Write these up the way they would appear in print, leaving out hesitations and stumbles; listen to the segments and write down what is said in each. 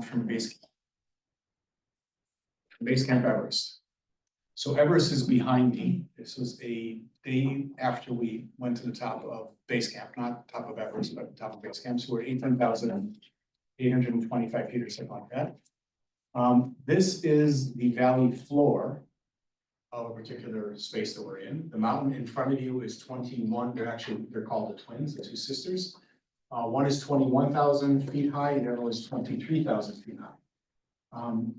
from base camp Everest. So Everest is behind me. This was a day after we went to the top of base camp, not top of Everest, but top of base camp. So we're 18,825 feet or something like that. This is the valley floor of a particular space that we're in. The mountain in front of you is 21. They're called the twins, the two sisters. One is 21,000 feet high, and the other one is 23,000 feet high.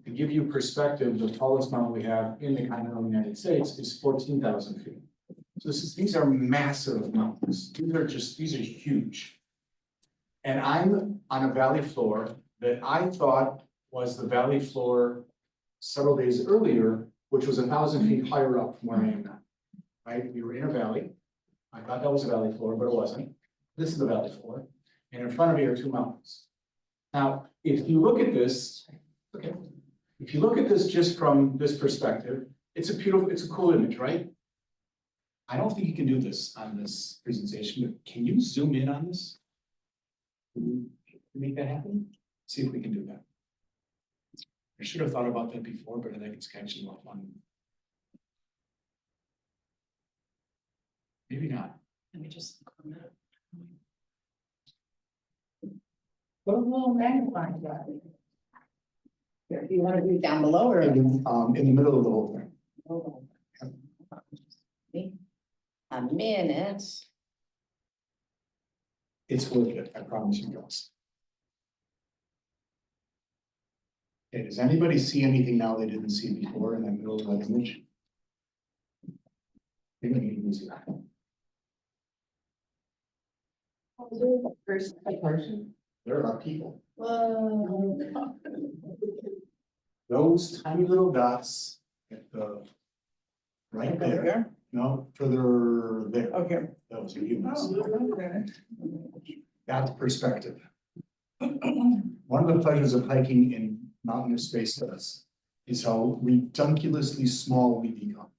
To give you perspective, the tallest mountain we have in the continental United States is 14,000 feet. So these are massive mountains. These are huge. And I'm on a valley floor that I thought was the valley floor several days earlier, which was 1,000 feet higher up from where I am now. Right? We were in a valley. I thought that was a valley floor, but it wasn't. This is the valley floor. And in front of me are two mountains. Now, if you look at this, okay, if you look at this just from this perspective, it's a cool image, right? I don't think you can do this on this presentation, but can you zoom in on this? Can you make that happen? See if we can do that. I should have thought about that before, but I think it's actually more fun. Maybe not. Let me just click on that. Put a little magnifying glass. Here, do you want to do it down below or? In the middle of the whole thing. Oh. A minute. It's worth it, I promise you guys. Okay, does anybody see anything now they didn't see before in the middle of that image? Maybe you can see that. First person. There are people. Whoa. Those tiny little dots at the right there. No, further there. Okay. Those are humans. That's perspective. One of the pleasures of hiking in mountainous spaces is how redunculously small we become.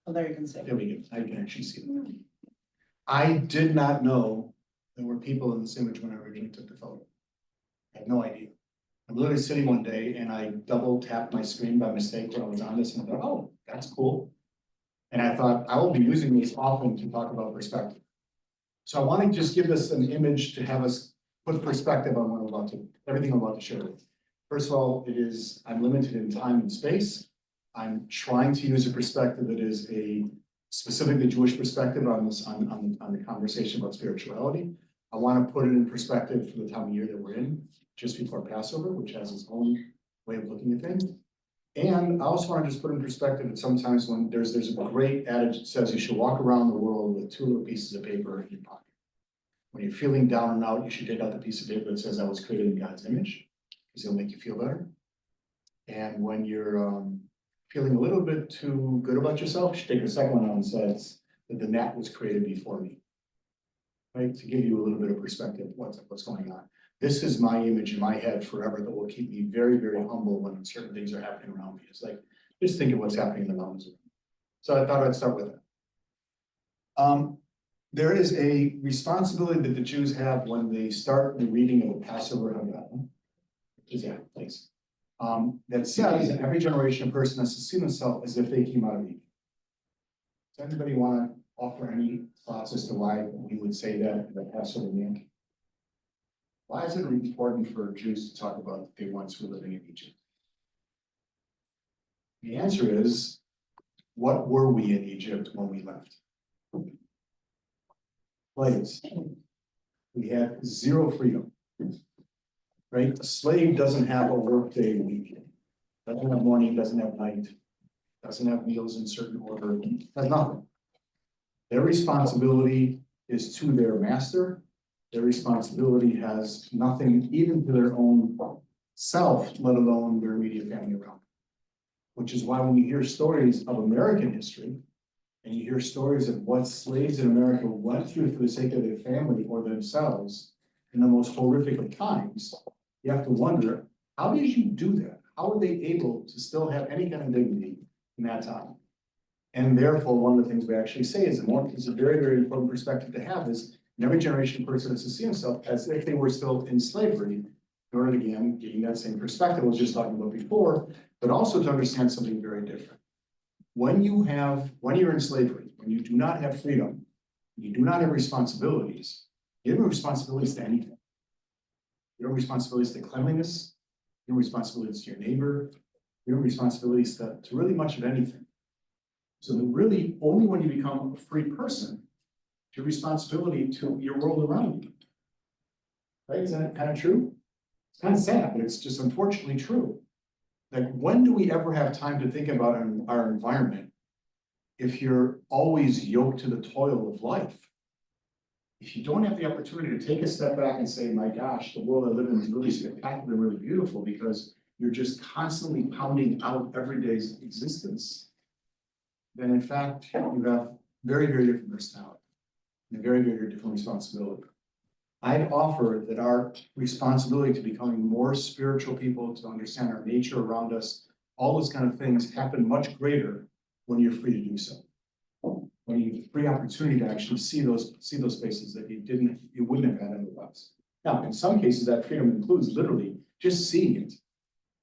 Oh, there you can see. There we go. I can actually see them. I did not know there were people in this image when I originally took the photo. I had no idea. I'm literally sitting one day and I double tapped my screen by mistake when I was on this and I thought, oh, that's cool. And I thought I will be using this often to talk about perspective. So I want to just give us an image to have us put perspective on what I'm about to, everything I'm about to share with you. First of all, I'm limited in time and space. I'm trying to use a perspective that is a specifically Jewish perspective on this, on the conversation about spirituality. I want to put it in perspective for the time of year that we're in, just before Passover, which has its own way of looking at things. And I also want to just put in perspective that sometimes when there's a great adage that says you should walk around the world with two little pieces of paper in your pocket. When you're feeling down and out, you should take out the piece of paper that says I was created in God's image, because it'll make you feel better. And when you're feeling a little bit too good about yourself, you should take the second one out and says that the gnat was created before me. Right, to give you a little bit of perspective what's going on. This is my image in my head forever that will keep me very, very humble when certain things are happening around me. It's like, just think of what's happening in the mountains. So I thought I'd start with it. There is a responsibility that the Jews have when they start the reading of the Passover Haggadah. Yeah, thanks. That says that every generation of person has to see themselves as if they came out of Egypt. Does anybody want to offer any thoughts as to why we would say that in the Passover meal? Why is it important for Jews to talk about that they once were living in Egypt? The answer is, what were we in Egypt when we left? Slaves. We had zero freedom. Right? A slave doesn't have a workday week. Doesn't have morning, doesn't have night, doesn't have meals in certain order, has nothing. Their responsibility is to their master. Their responsibility has nothing even to their own self, let alone their immediate family around. Which is why when you hear stories of American history, and you hear stories of what slaves in America went through for the sake of their family or themselves in the most horrific of times, you have to wonder, how did you do that? How were they able to still have any kind of dignity in that time? And therefore, one of the things we actually say is a very, very important perspective to have is in every generation, a person has to see himself as if they were still in slavery in order to, again, getting that same perspective I was just talking about before, but also to understand something very different. When you're in slavery, when you do not have freedom, you do not have responsibilities, you have responsibilities to anything. You have responsibilities to cleanliness, you have responsibilities to your neighbor, you have responsibilities to really much of anything. So that really, only when you become a free person, your responsibility to your world around you. Right, isn't that kind of true? It's kind of sad, but it's just unfortunately true. Like, when do we ever have time to think about our environment if you're always yoked to the toil of life? If you don't have the opportunity to take a step back and say, my gosh, the world I live in is really spectacular, really beautiful, because you're just constantly pounding out everyday's existence, then in fact, you have very, very different personality and a very, very different responsibility. I'd offer that our responsibility to becoming more spiritual people, to understand our nature around us, all those kind of things happen much greater when you're free to do so. When you have free opportunity to actually see those spaces that you wouldn't have had otherwise. Now, in some cases, that freedom includes literally just seeing it.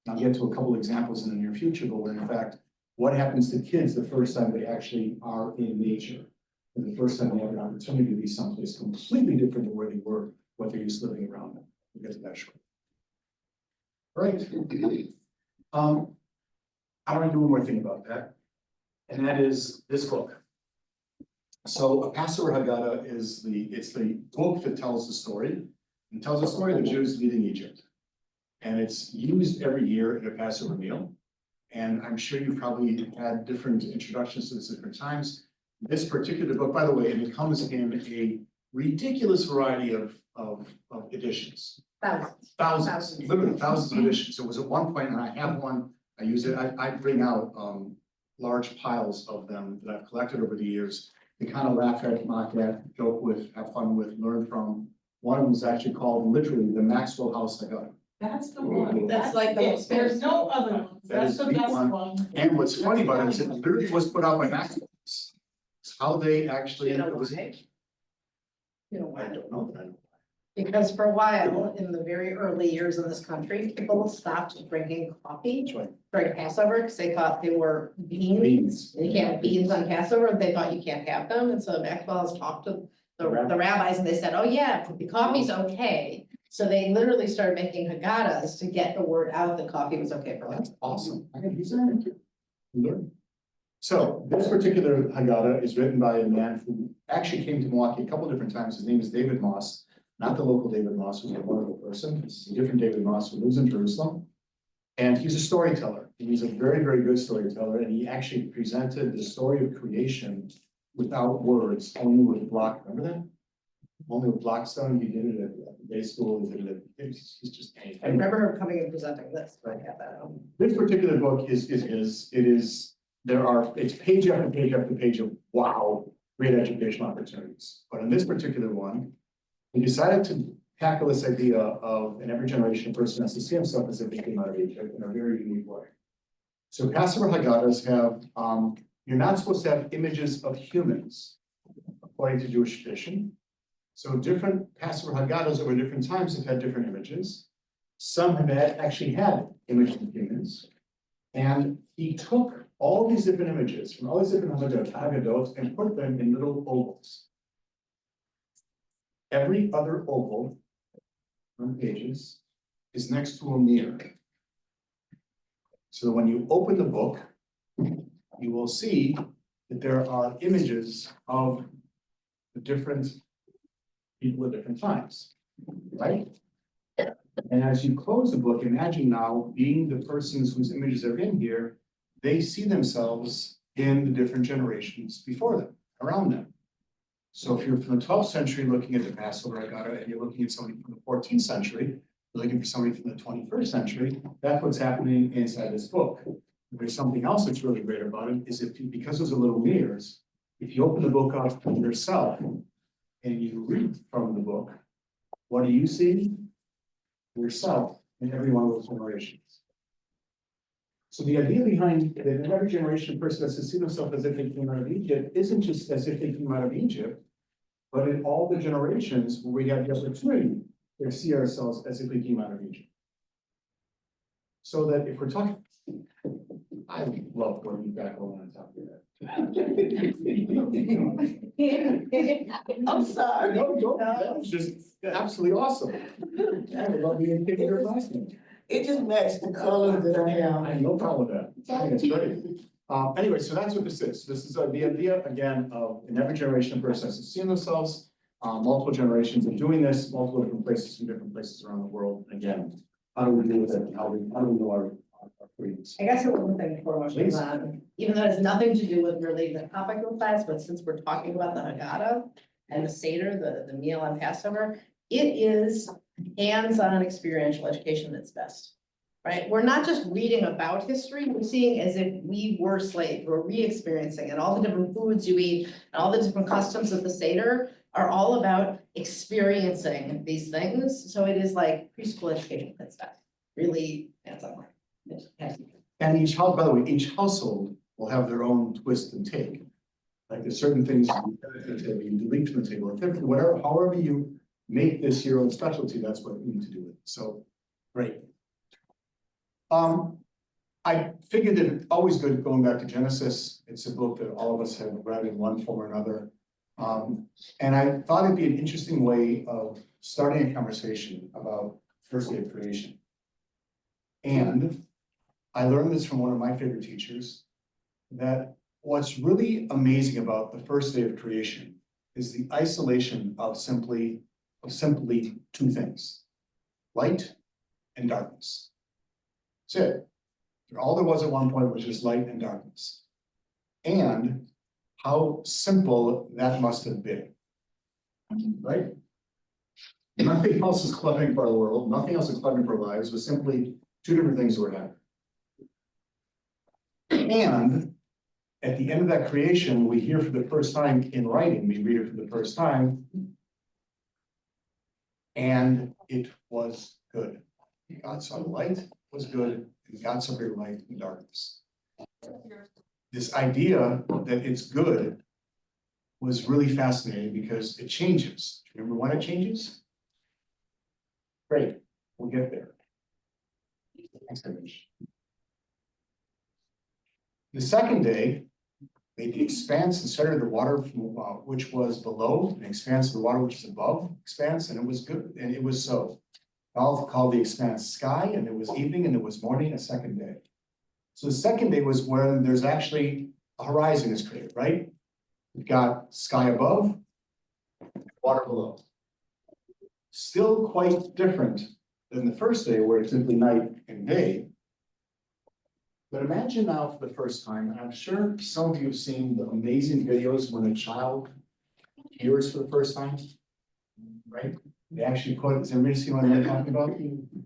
I'll get to a couple examples in the near future, but where in fact, what happens to kids the first time they actually are in nature? And the first time they have an opportunity to be someplace completely different than where they were, what they're used to living around them. We'll get to that shortly. All right. I want to do one more thing about that, and that is this book. So a Passover Haggadah is the book that tells the story, and tells the story of the Jews leaving Egypt. And it's used every year at a Passover meal. And I'm sure you've probably had different introductions to this at different times. This particular book, by the way, and it comes in a ridiculous variety of editions. Thousands, literally thousands of editions. So it was at one point, and I have one, I use it, I bring out large piles of them that I've collected over the years to kind of laugh at, mock at, joke with, have fun with, learn from. One of them is actually called literally the Maxwell House Haggadah. That's the one. That's like the most. There's no other one. That is That's the the best one. one. And what's funny about it is it literally was put out by Maxwell. It's how they actually. You know it was- why? You know I why? don't know that. Because for a while, in the very early years in this country, people stopped drinking coffee That's right. during Passover because they thought they were beans. You can't have beans on Passover. They thought you can't have them. And so Maxwell's talked to the rabbis and they said, oh yeah, the coffee's okay. So they literally started making Haggadahs to get the word out that coffee was okay for That's them. awesome. I can use that. Learn. So this particular Haggadah is written by a man who actually came to Milwaukee a couple different times. His name is David Moss, not the local David Moss, who's a wonderful person. This is a different David Moss who lives in Jerusalem. And he's a storyteller. And he's a very, very good storyteller. And he actually presented the story of creation without words, only with block. Remember that? Only with Blackstone. He did it at the day school. He did it at, he's just. I remember him coming and presenting this. I have that. This particular book it's page after page after page of wow, great educational opportunities. But in this particular one, we decided to tackle this idea of in every generation, a person has to see himself as if he came out of Egypt in a very unique way. So Passover Haggadahs have, you're not supposed to have images of humans, according to Jewish tradition. So different Passover Haggadahs over different times have had different images. Some have actually had images of humans. And he took all these different images from all these different Haggadot and put them in little ovals. Every other oval on pages is next to a mirror. So when you open the book, you will see that there are images of the different people at different times, right? And as you close the book, imagine now being the persons whose images are in here, they see themselves in the different generations before them, around them. So if you're from the 12th century looking at the Passover Haggadah and you're looking at somebody from the 14th century, you're looking for somebody from the 21st century, that's what's happening inside this book. There's something else that's really great about it, is because there's a little mirrors, if you open the book up yourself and you read from the book, what do you see? Yourself in every one of those generations. So the idea behind that in every generation, a person has to see themselves as if they came out of Egypt isn't just as if they came out of Egypt, but in all the generations where we have the opportunity to see ourselves as if we came out of Egypt. So that if we're talking, I love where you've got going on top of that. I'm sorry. No, don't, that's just absolutely awesome. I love being in your classroom. It just matched the colors that I have. I have no problem with that. I think it's great. Anyway, so that's what this is. This is the idea, again, of in every generation, a person has to see themselves, multiple generations of doing this, multiple different places from different places around the world. Again, how do we deal with it? How do we know our freedoms? I guess one thing before motion, Please. even though it has nothing to do with really the topic of class, but since we're talking about the Haggadah and the Seder, the meal on Passover, it is hands-on experiential education at its best. Right? We're not just reading about history, we're seeing as if we were slaves, we're re-experiencing and all the different foods you eat, and all the different customs of the Seder are all about experiencing these things. So it is like preschool education at its best, really hands-on. And each house, by the way, each household will have their own twist and take. Like there's certain things you add to the table, you delete from the table, whatever, however you make this your own specialty, that's what you need to do with it. So, great. I figured that it's always good going back to Genesis. It's a book that all of us have read in one form or another. And I thought it'd be an interesting way of starting a conversation about first day of creation. And I learned this from one of my favorite teachers, that what's really amazing about the first day of creation is the isolation of simply two things, light and darkness. That's it. All there was at one point was just light and darkness. And how simple that must have been, right? Nothing else is cluttering for our world, nothing else is cluttering for our lives, it was simply two different things that were happening. And at the end of that creation, we hear for the first time in writing, we read it for the first time, and it was good. God saw the light was good, and God saw your light in darkness. This idea that it's good was really fascinating because it changes. Do you remember when it changes? Great, we'll get there. Next image. The second day made the expanse and started the water from, which was below, and expanse of the water which is above expanse, and it was good, and it was so. I'll call the expanse sky, and it was evening, and it was morning, a second day. So the second day was when there's actually a horizon is created, right? We've got sky above, water below. Still quite different than the first day where it's simply night and day. But imagine now for the first time, and I'm sure some of you have seen the amazing videos when a child hears for the first time, right? They actually put, has anybody seen what I'm talking about?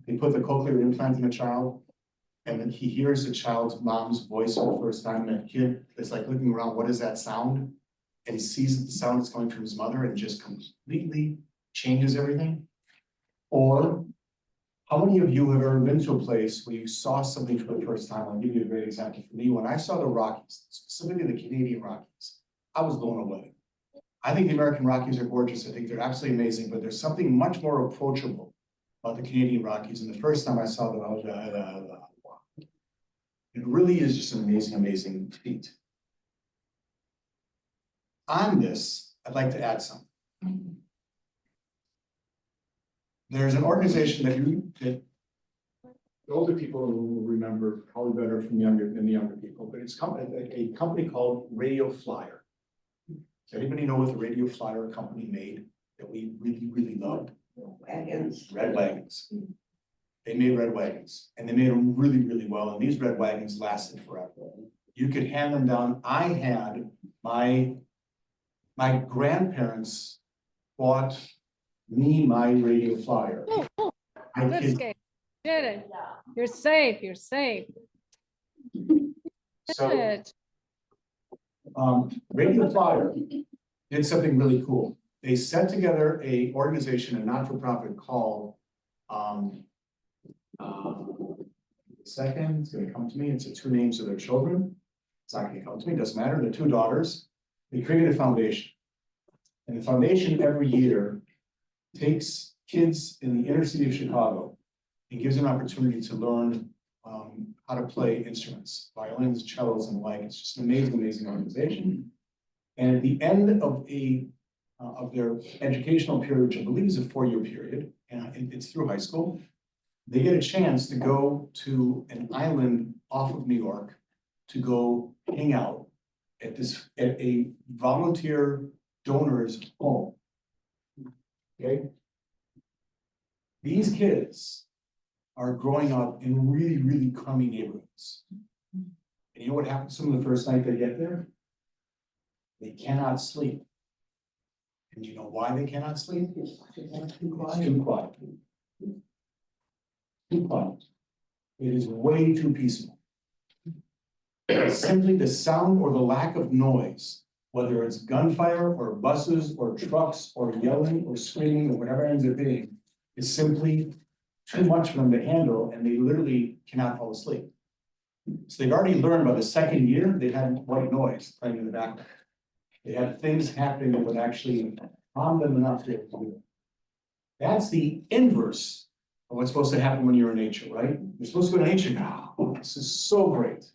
They put the cochlear implant in a child, and then he hears the child's mom's voice for the first time, and that kid is like looking around, what is that sound? And he sees that the sound is coming from his mother and just completely changes everything. Or how many of you have ever been to a place where you saw something for the first time? I'll give you a great example. For me, when I saw the Rockies, specifically the Canadian Rockies, I was blown away. I think the American Rockies are gorgeous. I think they're absolutely amazing, but there's something much more approachable about the Canadian Rockies. And the first time I saw them, I was wow. It really is just an amazing, amazing feat. On this, I'd like to add something. There's an organization that the older people will remember probably better than the younger people, but it's a company called Radio Flyer. Does anybody know what the Radio Flyer company made that we really, really loved? Wagons. Red wagons. They made red wagons, and they made them really, really well, and these red wagons lasted forever. You could hand them down. I had my grandparents bought me my Radio Flyer. My Good, kids, Skate. Did it. You're safe, you're safe. so Good. Radio Flyer did something really cool. They set together a organization, a not-for-profit called second, it's gonna come to me. It's the two names of their children. It's not gonna come to me, doesn't matter. They're two daughters. They created a foundation. And the foundation every year takes kids in the inner city of Chicago and gives them an opportunity to learn how to play instruments, violins, cellos, and the like. It's just an amazing, amazing organization. And at the end of their educational period, which I believe is a 4-year period, and it's through high school, they get a chance to go to an island off of New York to go hang out at a volunteer donor's home. Okay? These kids are growing up in really, really crummy neighborhoods. And you know what happens to them the first night they get there? They cannot sleep. And you know why they cannot sleep? It's too quiet. Too quiet. It is way too peaceful. Simply the sound or the lack of noise, whether it's gunfire or buses or trucks or yelling or screaming or whatever it ends up being, is simply too much for them to handle, and they literally cannot fall asleep. So they've already learned by the second year, they had white noise playing in the background. They had things happening that would actually calm them enough to be able to do it. That's the inverse of what's supposed to happen when you're in nature, right? You're supposed to go to nature now. Oh, this is so great.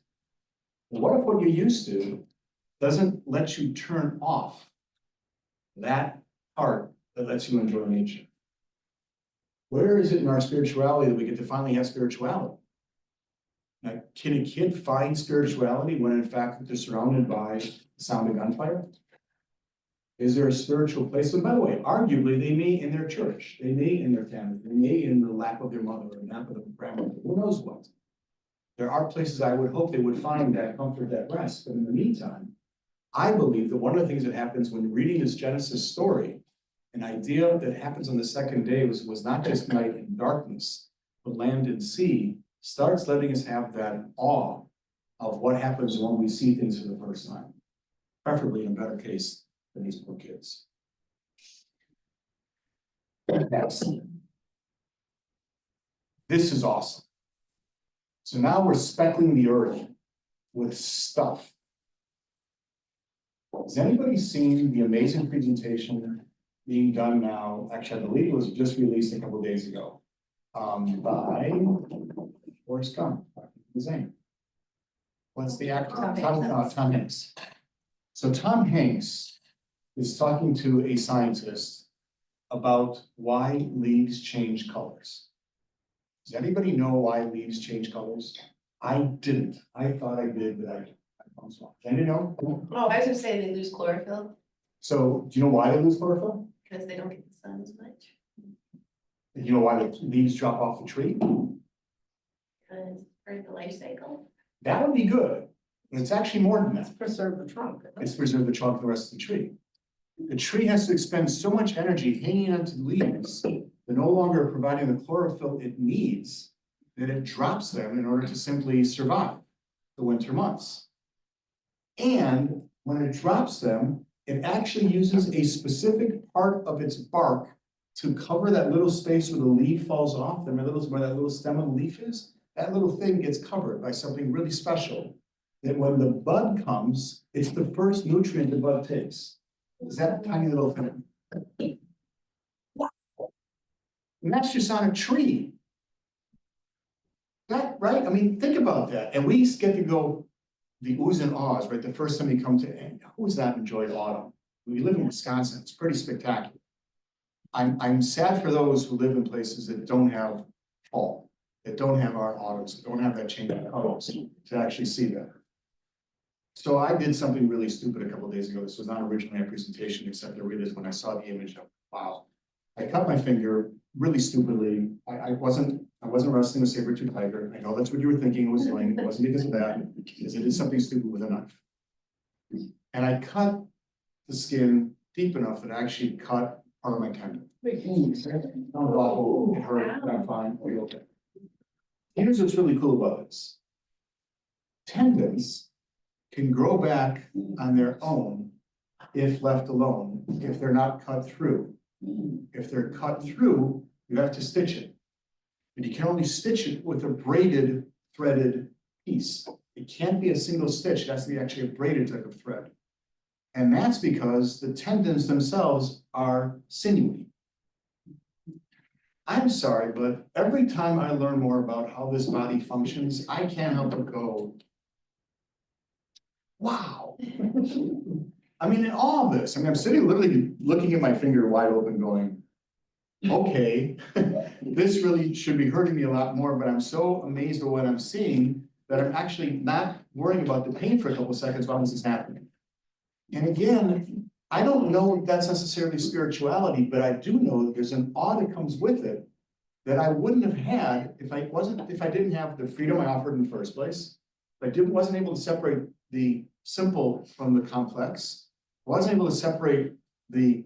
But what if what you're used to doesn't let you turn off that part that lets you enjoy nature? Where is it in our spirituality that we get to finally have spirituality? Now, can a kid find spirituality when in fact they're surrounded by the sound of gunfire? Is there a spiritual place? And by the way, arguably, they may in their church, they may in their family, they may in the lap of their mother or lap of their grandmother, who knows what. There are places I would hope they would find that comfort, that rest. But in the meantime, I believe that one of the things that happens when reading this Genesis story, an idea that happens on the second day was not just night and darkness, but land and sea, starts letting us have that awe of what happens when we see things for the first time, preferably in a better case than these poor kids. This is awesome. So now we're speckling the earth with stuff. Has anybody seen the amazing presentation being done now? Actually, I believe it was just released a couple of days ago by Forrest Gump. His name. What's the actor? Tom Hanks. So Tom Hanks is talking to a scientist about why leaves change colors. Does anybody know why leaves change colors? I didn't. I thought I did, but I was wrong. Can you know? Oh, I was gonna say they lose chlorophyll So do you know why they lose chlorophyll? because they don't get the sun as much. Do you know why the leaves drop off the tree? Because for the life cycle, That would be good, but it's actually more than that. preserve the trunk. It's preserve the trunk and the rest of the tree. The tree has to expend so much energy hanging onto the leaves, they're no longer providing the chlorophyll it needs, that it drops them in order to simply survive the winter months. And when it drops them, it actually uses a specific part of its bark to cover that little space where the leaf falls off, where that little stem of the leaf is. That little thing gets covered by something really special, that when the bud comes, it's the first nutrient the bud takes. Is that tiny little thing? And that's just on a tree. That, right? I mean, think about that. And we get to go the oohs and ahs, right? The first time you come to, and who has not enjoyed autumn? We live in Wisconsin, it's pretty spectacular. I'm sad for those who live in places that don't have fall, that don't have our autumns, that don't have that change of colors to actually see that. So I did something really stupid a couple of days ago. This was not originally a presentation, except I realized when I saw the image of, wow. I cut my finger really stupidly. I wasn't wrestling with saber-tooth tiger. I know that's what you were thinking I was doing. It wasn't because of that, because I did something stupid with a knife. And I cut the skin deep enough that I actually cut part of my tendon. It hurt, I'm fine, I'll be okay. Here's what's really cool about this. Tendons can grow back on their own if left alone, if they're not cut through. If they're cut through, you have to stitch it. But you can only stitch it with a braided, threaded piece. It can't be a single stitch, it has to be actually a braided type of thread. And that's because the tendons themselves are sinewy. I'm sorry, but every time I learn more about how this body functions, I can't help but go, wow. I mean, in all of this, I mean, I'm sitting literally looking at my finger wide open going, okay, this really should be hurting me a lot more, but I'm so amazed at what I'm seeing that I'm actually not worrying about the pain for a couple seconds while this is happening. And again, I don't know if that's necessarily spirituality, but I do know that there's an awe that comes with it that I wouldn't have had if I didn't have the freedom I offered in the first place. If I wasn't able to separate the simple from the complex, wasn't able to separate the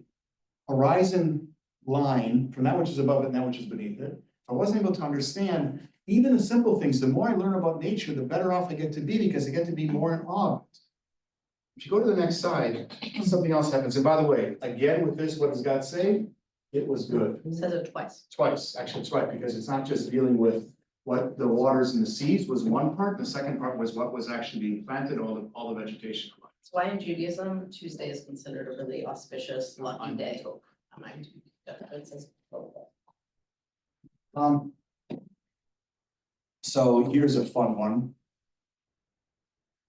horizon line from that which is above it and that which is beneath it. I wasn't able to understand even the simple things. The more I learn about nature, the better off I get to be because I get to be more in awe of it. If you go to the next slide, something else happens. And by the way, again, with this, what does God say? It was good. It says it twice. Twice, actually, it's right, because it's not just dealing with what the waters and the seas was one part. The second part was what was actually being planted, all the vegetation. That's why in Judaism, Tuesday is considered a really auspicious, lucky day. It says- So here's a fun one.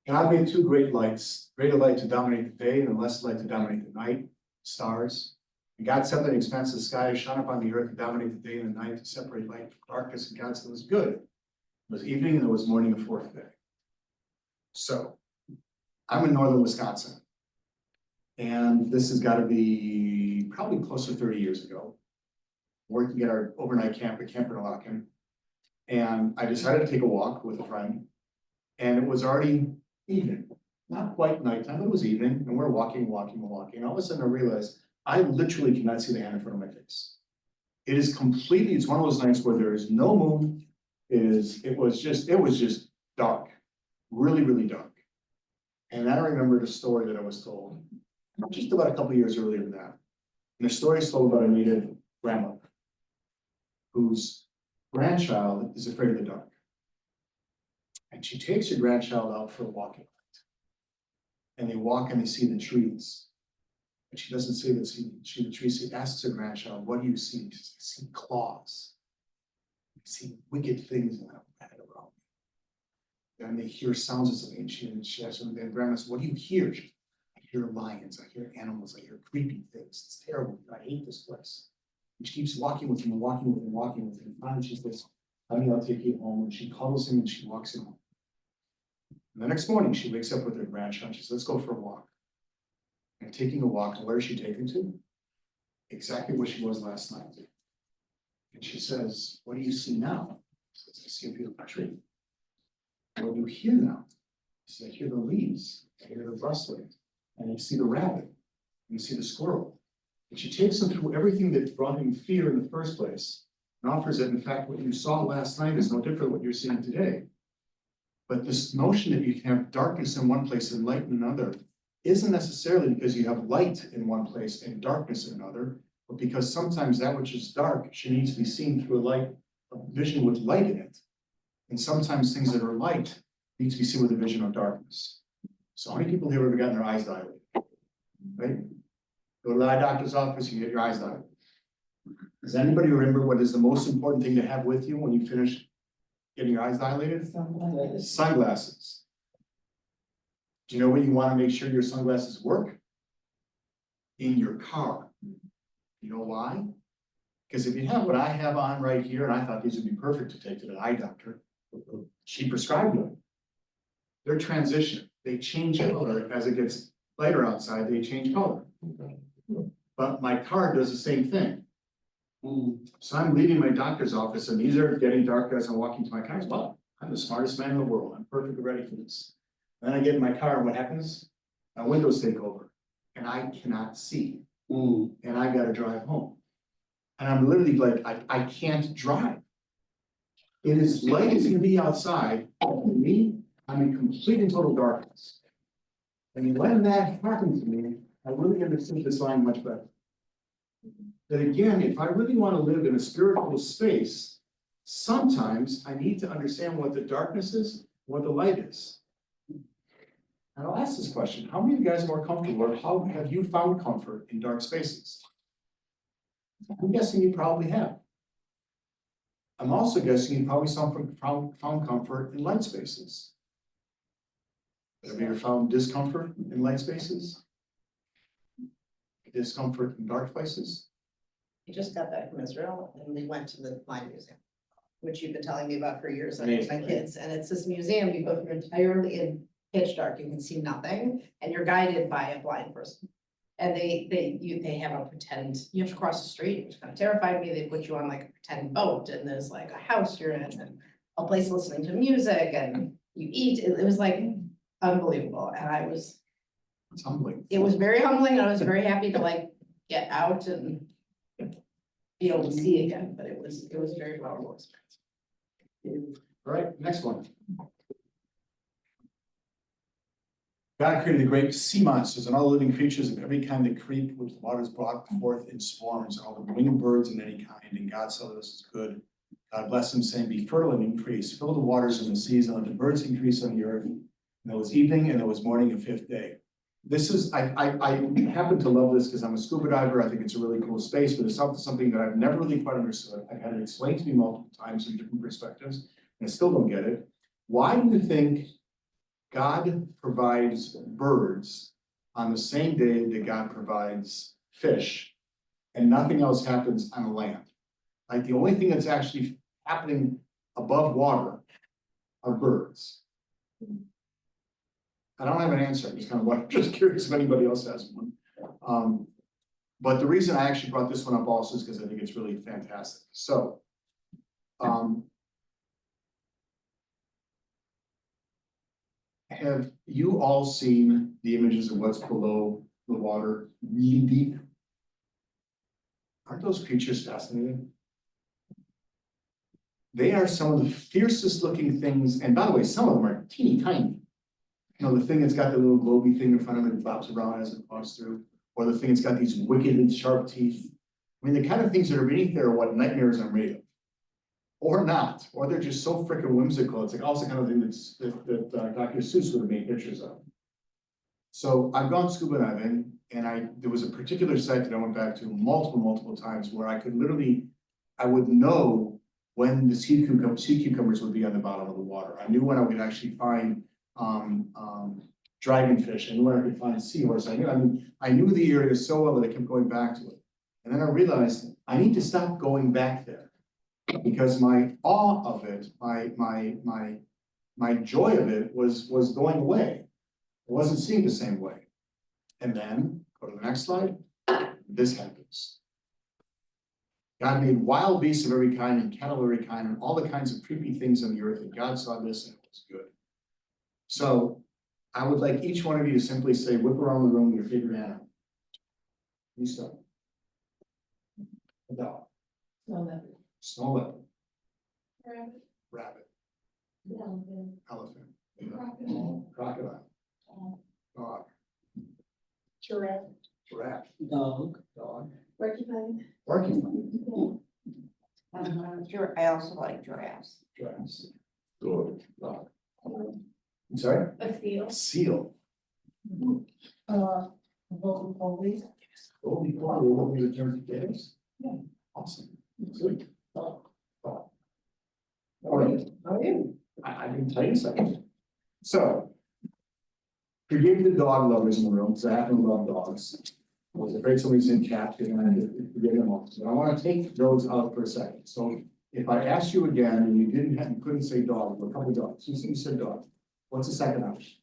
God made two great lights, greater light to dominate the day and a lesser light to dominate the night, stars. And God set the expanse of the sky, shone upon the earth to dominate the day and the night, to separate light from darkness. And God said it was good. It was evening and it was morning the fourth day. So I'm in northern Wisconsin. And this has got to be probably close to 30 years ago. Working at our overnight camp at Camp Interlochen. And I decided to take a walk with a friend. And it was already evening, not quite nighttime, but it was evening. And we're walking. And all of a sudden I realized I literally cannot see the hand in front of my face. It's one of those nights where there is no moon. It was just dark, really, really dark. And then I remembered a story that I was told just about a couple of years earlier than that. And the story is told about a native grandmother whose grandchild is afraid of the dark. And she takes her grandchild out for a walk at night. And they walk and they see the trees. But she doesn't see the trees. She asks her grandchild, what do you see? She says, I see claws. I see wicked things in that around me. And they hear sounds of something. And she asks them, and grandma says, what do you hear? She says, I hear lions, I hear animals, I hear creepy things. It's terrible. I hate this place. And she keeps walking with him. And finally she says, honey, I'll take you home. And she cuddles him and she walks him home. And the next morning she wakes up with her grandchild. She says, let's go for a walk. And taking a walk, and where is she taken to? Exactly where she was last night. And she says, what do you see now? She says, I see a beautiful tree. What do you hear now? She says, I hear the leaves, I hear the rustling, and you see the rabbit, and you see the squirrel. And she takes him through everything that brought him fear in the first place, and offers that, in fact, what you saw last night is no different than what you're seeing today. But this notion that you can have darkness in one place and light in another isn't necessarily because you have light in one place and darkness in another, but because sometimes that which is dark should need to be seen through a vision with light in it. And sometimes things that are light need to be seen with a vision of darkness. So how many people here have gotten their eyes dilated? Right? Go to the eye doctor's office, you get your eyes dilated. Does anybody remember what is the most important thing to have with you when you finish getting your eyes dilated? Sunglasses. Do you know where you want to make sure your sunglasses work? In your car. You know why? Because if you have what I have on right here, and I thought these would be perfect to take to the eye doctor, she prescribed them. They're transition. They change color as it gets lighter outside, they change color. But my car does the same thing. So I'm leaving my doctor's office and these are getting dark as I'm walking to my car. Well, I'm the smartest man in the world. I'm perfectly ready for this. Then I get in my car and what happens? My windows take over and I cannot see. And I gotta drive home. And I'm literally like, I can't drive. It is light as it can be outside. For me, I'm in complete and total darkness. And when that happened to me, I really understood this line much better. That again, if I really want to live in a spiritual space, sometimes I need to understand what the darkness is, what the light is. And I'll ask this question, how many of you guys are more comfortable, or how have you found comfort in dark spaces? I'm guessing you probably have. I'm also guessing you probably found comfort in light spaces. Have you ever found discomfort in light spaces? Discomfort in dark places? We just got back from Israel and we went to the Blind Museum, which you've been telling me about for years, and Amazing, my right? kids, and it's this museum, you go through entirely in pitch dark, you can see nothing, and you're guided by a blind person. And they have a pretend, you have to cross the street, which kind of terrified me, they put you on like a pretend boat, and there's like a house you're in, and a place listening to music, and you eat, it was like unbelievable, and It's humbling. it was very humbling, and I was very happy to like get out and be able to see again, but it was a very powerful experience. All right, next one. God created the great sea monsters and all the living creatures of every kind that creep, which the waters brought forth in swarms, and all the winged birds of any kind, and God saw this as good. God blessed them, saying, be fertile and increase, fill the waters and the seas, and let the birds increase on the earth. And there was evening and there was morning, a fifth day. This is, I happen to love this because I'm a scuba diver. I think it's a really cool space, but it's something that I've never really quite understood. I've had it explained to me multiple times from different perspectives, and I still don't get it. Why do you think God provides birds on the same day that God provides fish, and nothing else happens on the land? Like the only thing that's actually happening above water are birds. I don't have an answer. I'm just kind of just curious if anybody else has one. But the reason I actually brought this one up also is because I think it's really fantastic. So, have you all seen the images of what's below the water, really deep? Aren't those creatures fascinating? They are some of the fiercest looking things, and by the way, some of them are teeny tiny. You know, the thing that's got the little globy thing in front of it that flops around as it walks through, or the thing that's got these wicked and sharp teeth. I mean, the kind of things that are beneath there are what nightmares are made of. Or not, or they're just so freaking whimsical. It's like also kind of thing that Dr. Seuss would have made pictures of. So I've gone scuba diving, and there was a particular site that I went back to multiple times where I could literally, I would know when the sea cucumbers would be on the bottom of the water. I knew when I would actually find dragonfish. I knew where I could find seahorse. I knew the area so well that I kept going back to it. And then I realized I need to stop going back there because my awe of it, my joy of it was going away. I wasn't seeing the same way. And then go to the next slide. This happens. God made wild beasts of every kind and cattle of every kind and all the kinds of creepy things on the earth, and God saw this and it was good. So I would like each one of you to simply say, whip around the room your favorite animal. You start. A dog. Snow leopard. Rabbit. Elephant. Crocodile. Dog. Giraffe. Giraffe. Dog. Dog. Porcupine. Porcupine. I also like giraffes. Giraffes. Dog. Dog. I'm sorry? A seal. Seal. Vocal police. Oh, before we will be returned to days. Yeah. Awesome. Good. Dog. Dog. All right. How are you? I can tell you something. So, forgive the dog lovers in the room, because I happen to love dogs. I was afraid somebody's in cats, and I had to forgive them all. So I want to take those out for a second. So if I asked you again and you couldn't say dog, or a couple of dogs, you said dog. What's the second option?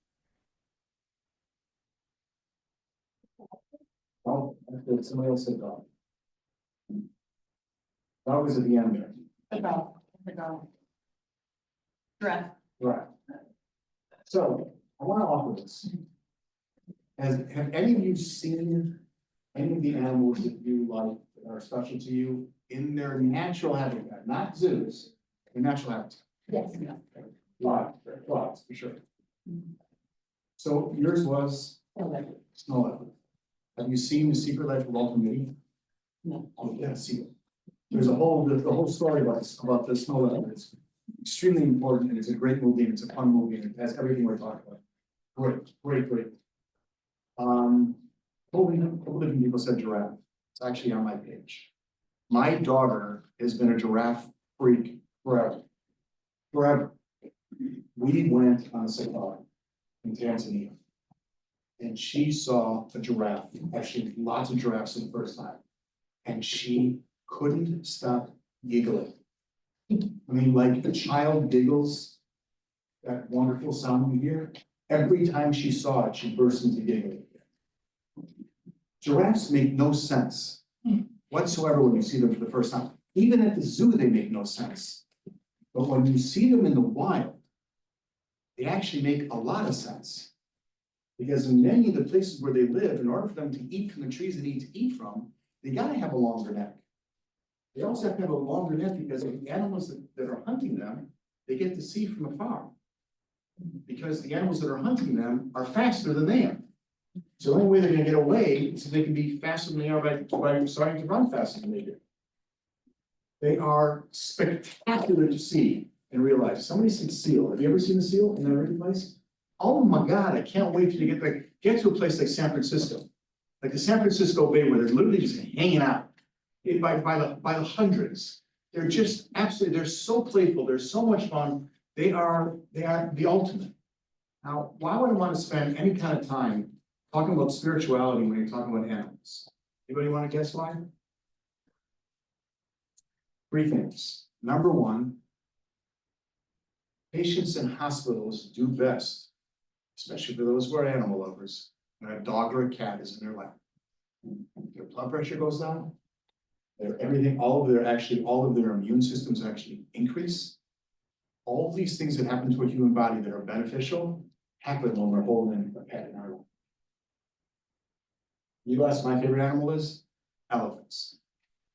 Oh, somebody else said dog. Dog was at the end there. The dog. Giraffe. Right. So I want to offer this. Have any of you seen any of the animals that you like that are special to you in their natural habitat, not zoos, their natural habitat? Yes. Lots, for sure. So yours was snow leopard. Have you seen The Secret Life of Walter Mitty? No. Oh, yeah, see it. There's the whole story about the snow leopard. It's extremely important, and it's a great movie, and it's a fun movie, and it has everything we're talking about. Great. Couple different people said giraffe. It's actually on my page. My daughter has been a giraffe freak Forever. Forever. We went on a safari in Tanzania. And she saw a giraffe, actually lots of giraffes for the first time. And she couldn't stop giggling. I mean, like a child giggles, that wonderful sound you hear. Every time she saw it, she burst into giggling. Giraffes make no sense whatsoever when you see them for the first time. Even at the zoo, they make no sense. But when you see them in the wild, they actually make a lot of sense. Because in many of the places where they live, in order for them to eat from the trees they need to eat from, they gotta have a longer neck. They also have to have a longer neck because the animals that are hunting them, they get to see from afar. Because the animals that are hunting them are faster than they are. So the only way they're gonna get away is if they can be faster than they are by starting to run faster than they do. They are spectacular to see in real life. Somebody said seal. Have you ever seen a seal in that really place? Oh my God, I can't wait till you get to a place like San Francisco. Like the San Francisco Bay where they're literally just hanging out by the hundreds. They're just absolutely, they're so playful, they're so much fun. They are the ultimate. Now, why would I want to spend any kind of time talking about spirituality when you're talking about animals? Anybody want to guess why? Three things. Number one, patients in hospitals do best, especially for those who are animal lovers, when a dog or a cat is in their lap. Their blood pressure goes down, all of their immune systems actually increase. All of these things that happen to a human body that are beneficial happen when we're holding a pet in our lap. You ask my favorite animal is? Elephants.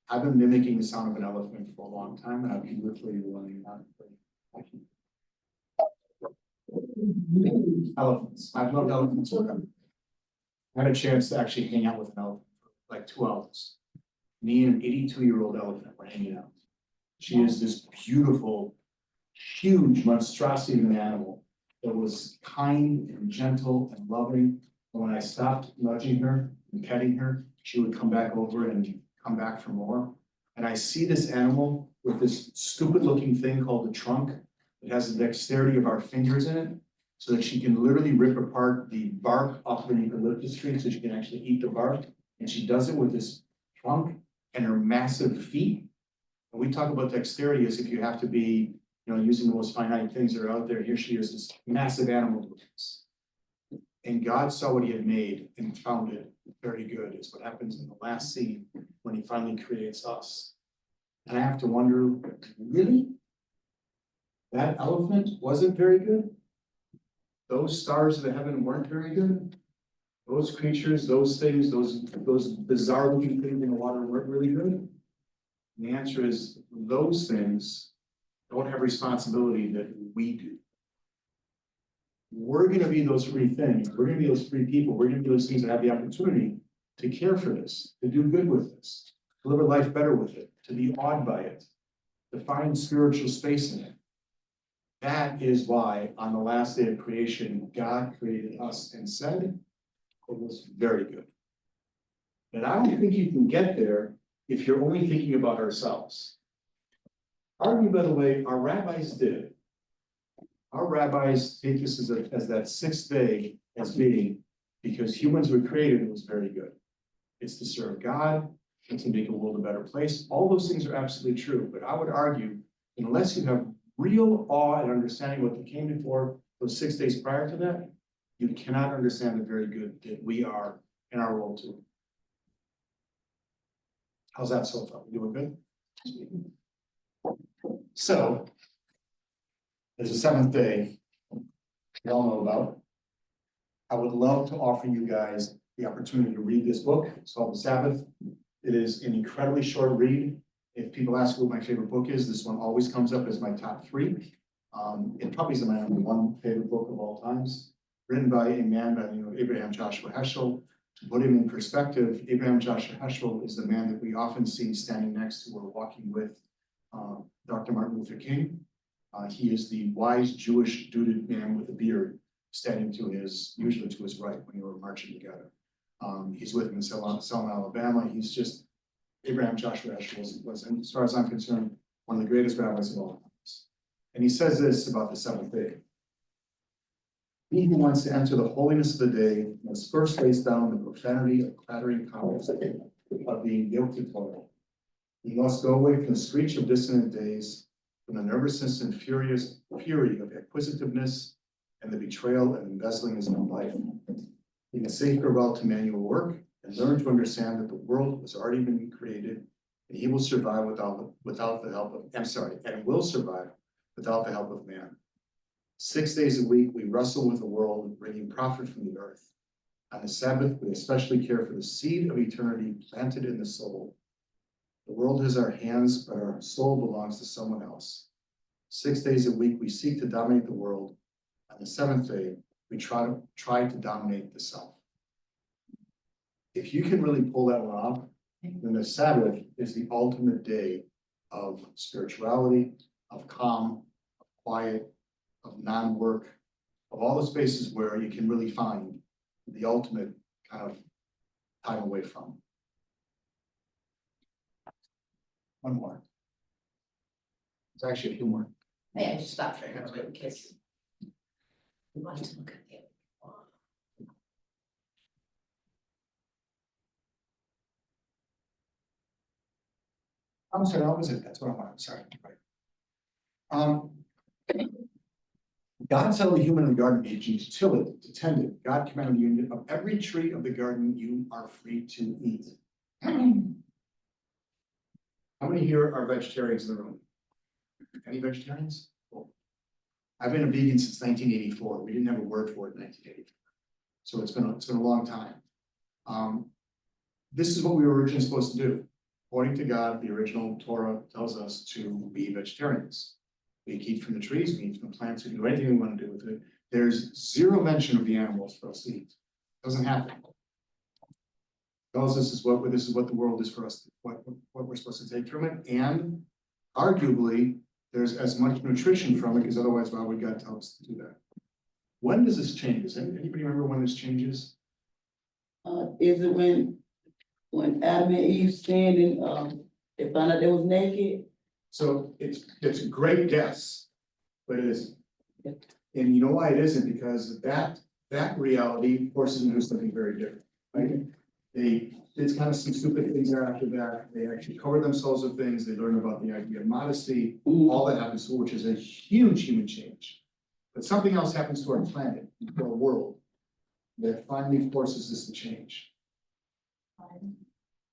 I've been mimicking the sound of an elephant for a long time, and I've been literally learning how to play. Elephants. I've loved elephants forever. I had a chance to actually hang out with an elephant for like 2 hours. Me and an 82-year-old elephant were hanging out. She is this beautiful, huge monstrosity of an animal that was kind and gentle and loving. And when I stopped nudging her and petting her, she would come back over and come back for more. And I see this animal with this stupid looking thing called the trunk. It has the dexterity of our fingers in it, so that she can literally rip apart the bark off the eucalyptus tree so she can actually eat the bark. And she does it with this trunk and her massive feet. And we talk about dexterity as if you have to be, using the most finite things that are out there. Here she is, this massive animal with this. And God saw what he had made and found it very good. Is what happens in the last scene when he finally creates us. And I have to wonder, really? That elephant wasn't very good? Those stars of the heaven weren't very good? Those creatures, those things, those bizarre looking things in the water weren't really good? And the answer is those things don't have responsibility that we do. We're gonna be those free things. We're gonna be those free people. We're gonna be those things that have the opportunity to care for this, to do good with this, to live a life better with it, to be awed by it, to find spiritual space in it. That is why on the last day of creation, God created us and said, it was very good. But I don't think you can get there if you're only thinking about ourselves. Argue, by the way, our rabbis did. Our rabbis take this as that sixth day as being, because humans were created, it was very good. It's to serve God, it's to make the world a better place. All those things are absolutely true, but I would argue, unless you have real awe and understanding what came before those 6 days prior to that, you cannot understand the very good that we are in our world too. How's that so far? We doing good? So, there's a seventh day we all know about. I would love to offer you guys the opportunity to read this book. It's called The Sabbath. It is an incredibly short read. If people ask what my favorite book is, this one always comes up as my top 3. It probably is my number 1 favorite book of all times, written by a man by the name of Abraham Joshua Heschel. To put him in perspective, Abraham Joshua Heschel is the man that we often see standing next to or walking with Dr. Martin Luther King. He is the wise Jewish duded man with a beard standing usually to his right when they were marching together. He's with him in Selma, Alabama. He's just, Abraham Joshua Heschel was, and as far as I'm concerned, one of the greatest rabbis of all times. And he says this about the seventh day. He who wants to enter the holiness of the day must first lays down the profanity of clattering commerce of being guilty toil. He must go away from the screech of dissonant days, from the nervousness and furious fury of acquisitiveness and the betrayal and embezzling his own life. He must say farewell to manual work and learn to understand that the world has already been created and he will survive without the help of, and will survive without the help of man. 6 days a week, we wrestle with the world, bringing profit from the earth. On the Sabbath, we especially care for the seed of eternity planted in the soul. The world has our hands, but our soul belongs to someone else. 6 days a week, we seek to dominate the world. On the seventh day, we try to dominate the self. If you can really pull that one off, then the Sabbath is the ultimate day of spirituality, of calm, of quiet, of non-work, of all the spaces where you can really find the ultimate kind of time away from. One more. It's actually a few more. Yeah, just stop sharing it in case. We want to look at the. I'm sorry, that was it. That's what I wanted. Sorry. Right. God settled the human in the Garden of Eden to till it, to tend it. God commanded the union of every tree of the garden you are free to eat. How many here are vegetarians in the room? Any vegetarians? Cool. I've been a vegan since 1984. We didn't have a word for it in 1984. So it's been a long time. This is what we were originally supposed to do. According to God, the original Torah tells us to be vegetarians. We eat from the trees, we eat from the plants, we can do anything we want to do with it. There's zero mention of the animals for us to eat. Doesn't happen. Tells us this is what the world is for us, what we're supposed to take from it, and arguably there's as much nutrition from it, because otherwise why would God tell us to do that? When does this change? Does anybody remember when this changes? Is it when Adam and Eve sinned and, they found out they was naked? So it's a great guess, but it isn't. And you know why it isn't? Because that reality forces them to do something very different, right? They did kind of some stupid things there after that. They actually covered themselves with things. They learned about the idea of modesty, all that happens to, which is a huge human change. But something else happens to our planet, to our world, that finally forces us to change.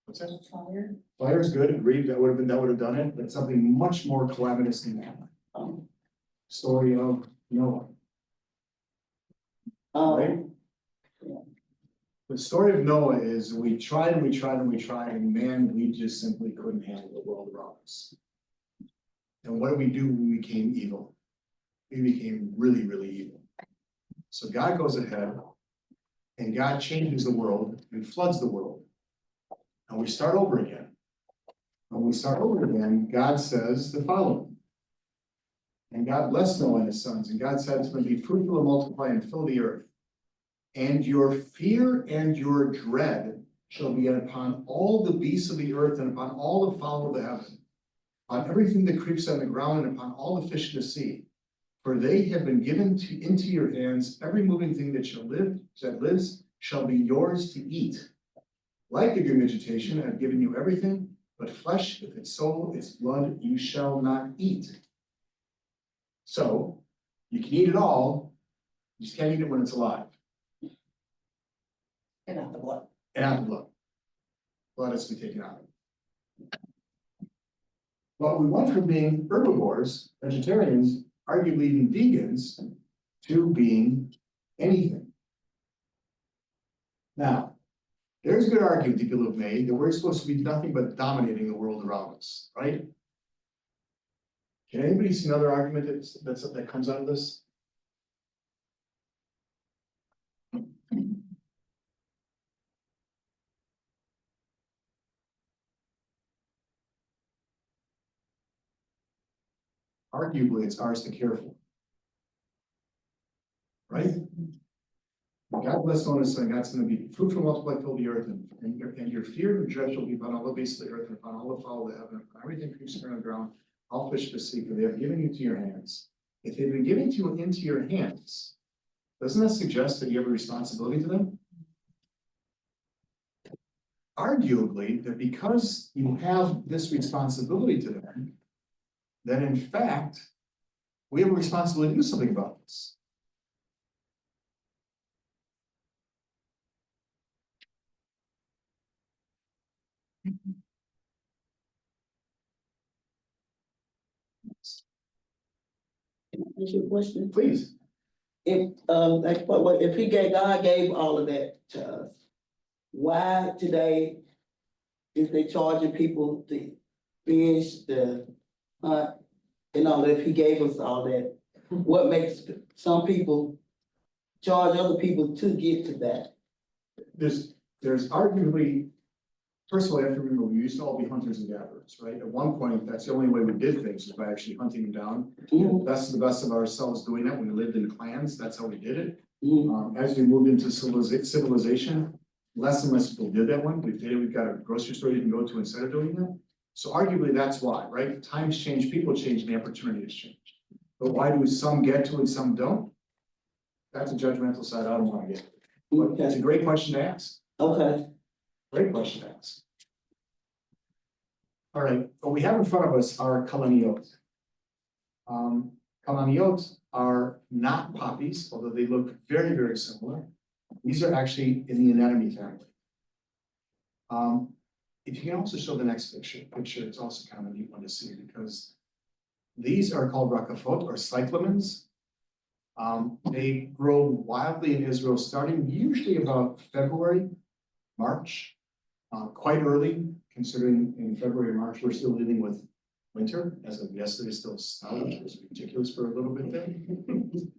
What's that? Fire. Fire's good, agreed, that would have done it, but something much more calamitous than that. Story of Noah, right? The story of Noah is we tried and we tried and we tried, and man, we just simply couldn't handle the world around us. And what do? We became evil. We became really, really evil. So God goes ahead and God changes the world and floods the world. And we start over again. When we start over again, God says the following. And God blessed Noah and his sons, and God said to them, be fruitful and multiply and fill the earth. And your fear and your dread shall be upon all the beasts of the earth and upon all the fowl of the heaven, on everything that creeps on the ground and upon all the fish of the sea. For they have been given into your hands, every moving thing that lives shall be yours to eat. Life of your vegetation, I have given you everything, but flesh, if its soul, its blood, you shall not eat. So, you can eat it all, you just can't eat it when it's alive. And not the blood. And not the blood. Blood has to be taken out. But we went from being herbivores, vegetarians, arguably even vegans, to being anything. Now, there's a good argument people have made that we're supposed to be nothing but dominating the world around us, right? Can anybody see another argument that comes out of this? Arguably, it's ours to care for. Right? God bless on his son, God's going to be fruitful, multiply, fill the earth, and your fear and dread shall be upon all the beasts of the earth, and upon all the fowl of the heaven, upon everything creeps on the ground, all fish to sea, for they have given you to your hands. If they've been given to you into your hands, doesn't that suggest that you have a responsibility to them? Arguably, that because you have this responsibility to them, then in fact, we have a responsibility to do something about this. That's your question. Please. If, like, if he gave, God gave all of that to us, why today is they charging people the fish, the hunt, and all that? If he gave us all that, what makes some people charge other people to get to that? There's arguably, first of all, you have to remember, we used to all be hunters and gatherers, right? At one point, that's the only way we did things, was by actually hunting them down. That's the best of ourselves doing that. When we lived in clans, that's how we did it. As we moved into civilization, less and less people did that one. We've got a grocery store you can go to instead of doing that. So arguably, that's why, right? Times change, people change, and the opportunity has changed. But why do some get to and some don't? That's a judgmental side I don't want to get to. But it's a great question to ask. Okay, Great question to ask. All right, what we have in front of us are kalaniot. Kalaniot are not poppies, although they look very, very similar. These are actually in the anemone family. If you can also show the next picture, it's also kind of a neat one to see, because these are called rakafot or cyclamens. They grow wildly in Israel, starting usually about February, March, quite early, considering in February and March, we're still dealing with winter. As of yesterday, still snow, which was ridiculous for a little bit there.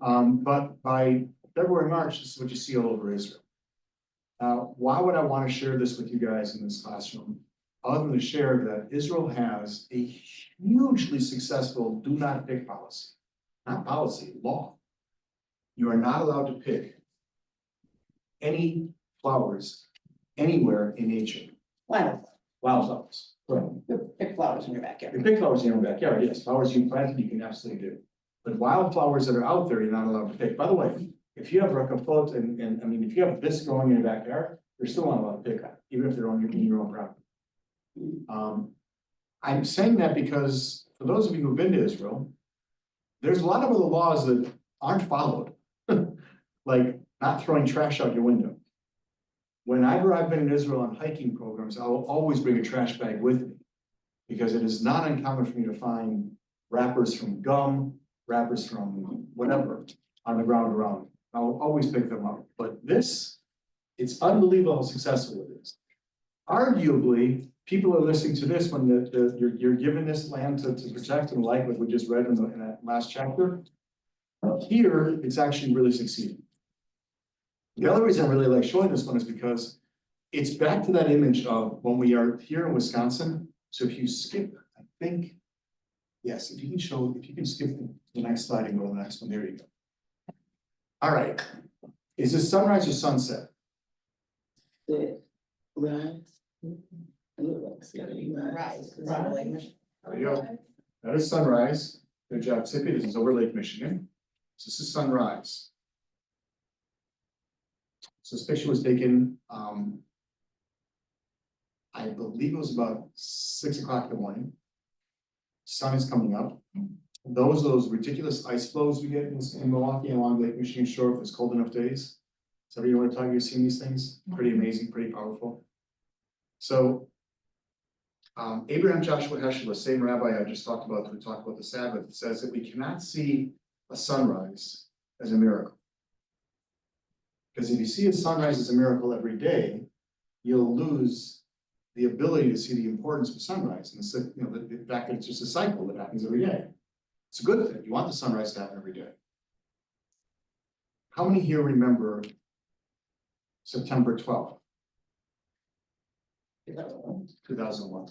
But by February, March, this is what you see all over Israel. Why would I want to share this with you guys in this classroom? Other than to share that Israel has a hugely successful do not pick policy. Not policy, law. You are not allowed to pick any flowers anywhere in nature. Wildflowers. Right. Pick flowers in your backyard. You pick flowers in your own backyard, yes. Flowers you planted, you can absolutely do. But wildflowers that are out there, you're not allowed to pick. By the way, if you have rakafot and I mean, if you have this growing in your backyard, you're still not allowed to pick that, even if they're on your own property. I'm saying that because for those of you who've been to Israel, there's a lot of other laws that aren't followed, like not throwing trash out your window. Whenever I've been in Israel on hiking programs, I will always bring a trash bag with me, because it is not uncommon for me to find wrappers from gum, wrappers from whatever on the ground around. I will always pick them up. But this, it's unbelievable how successful it is. Arguably, people are listening to this when you're given this land to protect, and like what we just read in that last chapter. Here, it's actually really succeeding. The other reason I really like showing this one is because it's back to that image of when we are here in Wisconsin. So if you skip, I think, yes, if you can skip the next slide and go to the next one, there you go. All right, is this sunrise or sunset? rise. It look like it's gotta be Rise. Is that Lake Michigan? There you go. That is sunrise. Good job, Tippy. This is over Lake Michigan. So this is sunrise. So this picture was taken, I believe it was about 6 o'clock in the morning. Sun is coming up. Those ridiculous ice flows we get in Milwaukee along Lake Michigan shore if it's cold enough days. So you know what I'm talking, you've seen these things? Pretty amazing, pretty powerful. So Abraham Joshua Heschel, the same rabbi I just talked about, who talked about the Sabbath, says that we cannot see a sunrise as a miracle. Because if you see a sunrise as a miracle every day, you'll lose the ability to see the importance of sunrise and the fact that it's just a cycle that happens every day. It's a good thing. You want the sunrise to happen every day. How many here remember September 12th? 2001.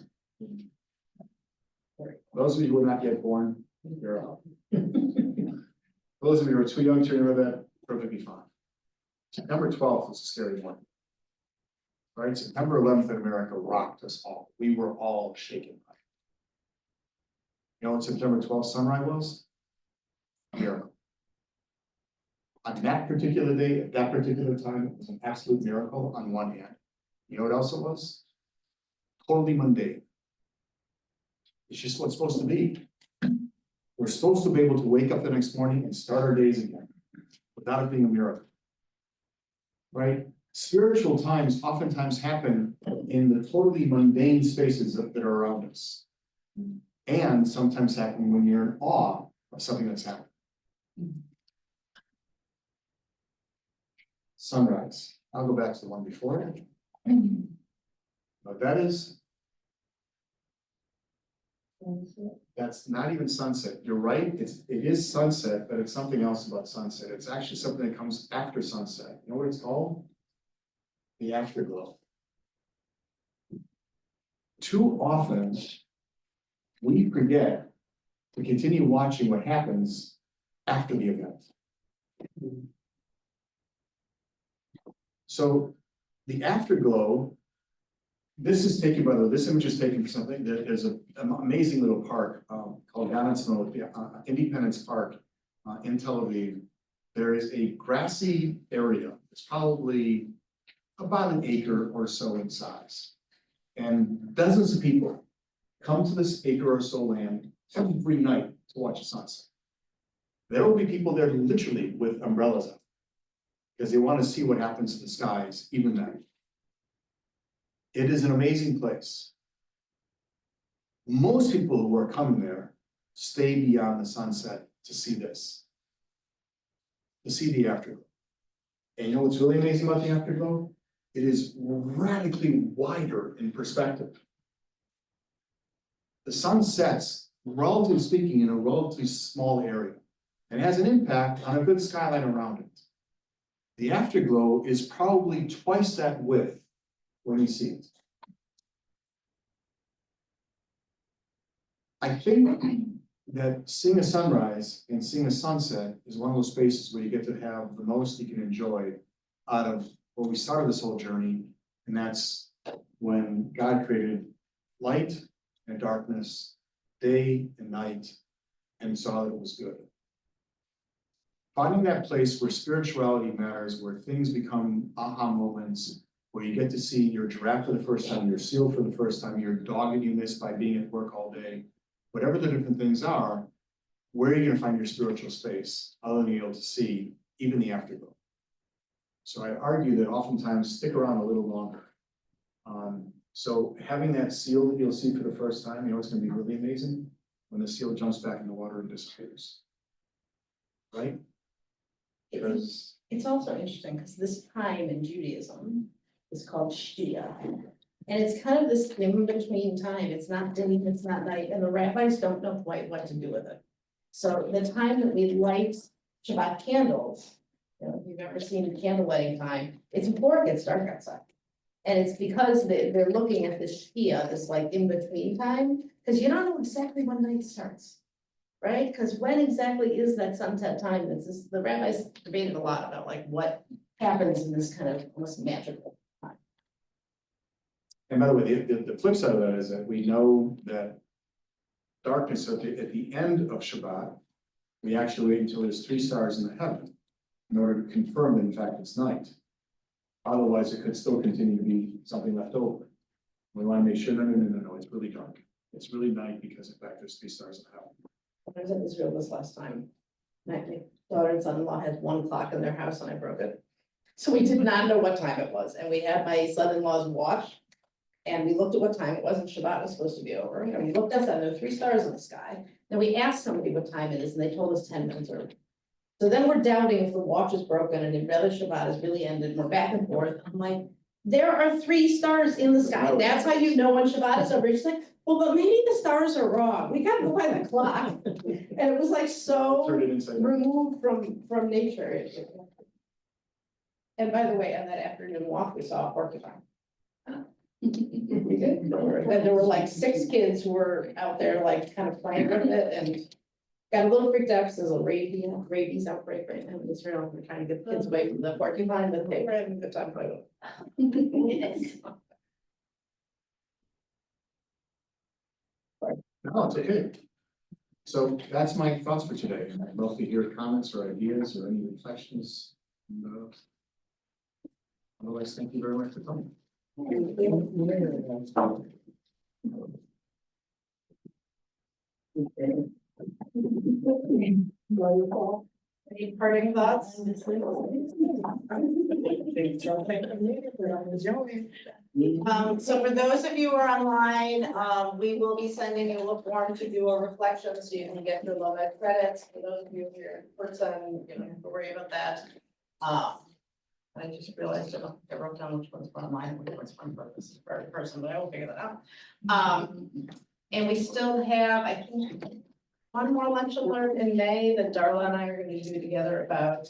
Those of you who are not yet born, you're out. Those of you who are too young to remember that, perfectly fine. September 12th was a scary one. Right? September 11th in America rocked us all. We were all shaken by You know what September 12th sunrise was? A miracle. On that particular day, at that particular time, it was an absolute miracle on one hand. You know what else it was? Totally mundane. It's just what's supposed to be. We're supposed to be able to wake up the next morning and start our days again without it being a miracle. Right? Spiritual times oftentimes happen in the totally mundane spaces that are around us. And sometimes happen when you're in awe of something that's happening. Sunrise. I'll go back to the one before it. What that is, that's not even sunset. You're right, it is sunset, but it's something else about sunset. It's actually something that comes after sunset. You know what it's called? The afterglow. Too often, we forget to continue watching what happens after the event. So the afterglow, this is taken by the, this image is taken from something that is an amazing little park called God and Judaism, Independence Park in Tel Aviv. There is a grassy area. It's probably about an acre or so in size. And dozens of people come to this acre or so land every night to watch the sunset. There will be people there literally with umbrellas up because they want to see what happens to the skies even then. It is an amazing place. Most people who are coming there stay beyond the sunset to see this, to see the afterglow. And you know what's really amazing about the afterglow? It is radically wider in perspective. The sun sets, relatively speaking, in a relatively small area and has an impact on a good skyline around it. The afterglow is probably twice that width when you see it. I think that seeing a sunrise and seeing a sunset is one of those spaces where you get to have the most you can enjoy out of what we started this whole journey, and that's when God created light and darkness, day and night, and saw that it was good. Finding that place where spirituality matters, where things become aha moments, where you get to see your giraffe for the first time, your seal for the first time, your dog that you miss by being at work all day, whatever the different things are, where are you gonna find your spiritual space other than being able to see even the afterglow? So I argue that oftentimes stick around a little longer. So having that seal that you'll see for the first time, you know, it's gonna be really amazing when the seal jumps back in the water and disappears. Right? Because It's also interesting because this time in Judaism is called Shia. And it's kind of this in-between time. It's not day, it's not night, and the rabbis don't know quite what to do with it. So the time that we light Shabbat candles, you know, if you've ever seen a candle lighting time, it's before it gets dark outside. And it's because they're looking at this Shia, this like in-between time, because you don't know exactly when night starts. Right? Because when exactly is that sunset time? This is, the rabbis debated a lot about like what happens in this kind of almost magical time. and by the way, the flip side of that is that we know that darkness at the end of Shabbat, we actually wait until there's 3 stars in the heaven in order to confirm that in fact it's night. Otherwise, it could still continue to be something left over. We want to make sure, no, it's really dark. It's really night because in fact there's 3 stars in the heaven. I was at Israel this last time. My daughter and son-in-law had 1 clock in their house and I broke it. So we did not know what time it was. And we had my son-in-law's watch. And we looked at what time it was and Shabbat was supposed to be over. And we looked up and there were 3 stars in the sky. Then we asked somebody what time it is and they told us 10 minutes early. So then we're doubting if the watch is broken and if whether Shabbat has really ended. And we're back and forth. I'm like, there are 3 stars in the sky. That's how you know when Shabbat is over. She's like, well, but maybe the stars are wrong. We gotta go by the clock. And it was like so Turn it inside out. removed from nature. And by the way, on that afternoon walk, we saw a porcupine. We did. And there were like 6 kids who were out there like kind of playing with it and got a little freaked out because there's a rabies outbreak right now in Israel. We're trying to get the kids away from the porcupine, but they were having a good time playing with it. No, it's okay. So that's my thoughts for today. I'd love to hear comments or ideas or any reflections. And, otherwise, thank you very much for coming. Any parting thoughts? So for those of you who are online, we will be sending you a form to do a reflection so you can get your LOMED credits. For those of you who are in person, you don't have to worry about that. I just realized I wrote down which one's one of mine, which one's one for this person, but I will figure that out. And we still have, I think, one more lunch and learn in May that Darla and I are gonna do together about,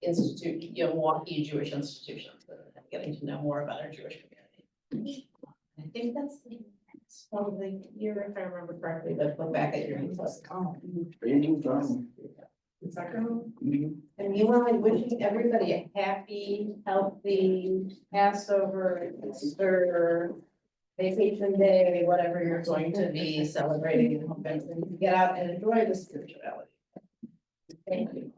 Milwaukee Jewish institutions, getting to know more about our Jewish community. I think that's probably the year, if I remember correctly, but look back at your emails. And meanwhile, wishing everybody a happy, healthy Passover, Easter, vacation day, whatever you're going to be celebrating, and hope everyone can get out and enjoy the spirituality. Thank you.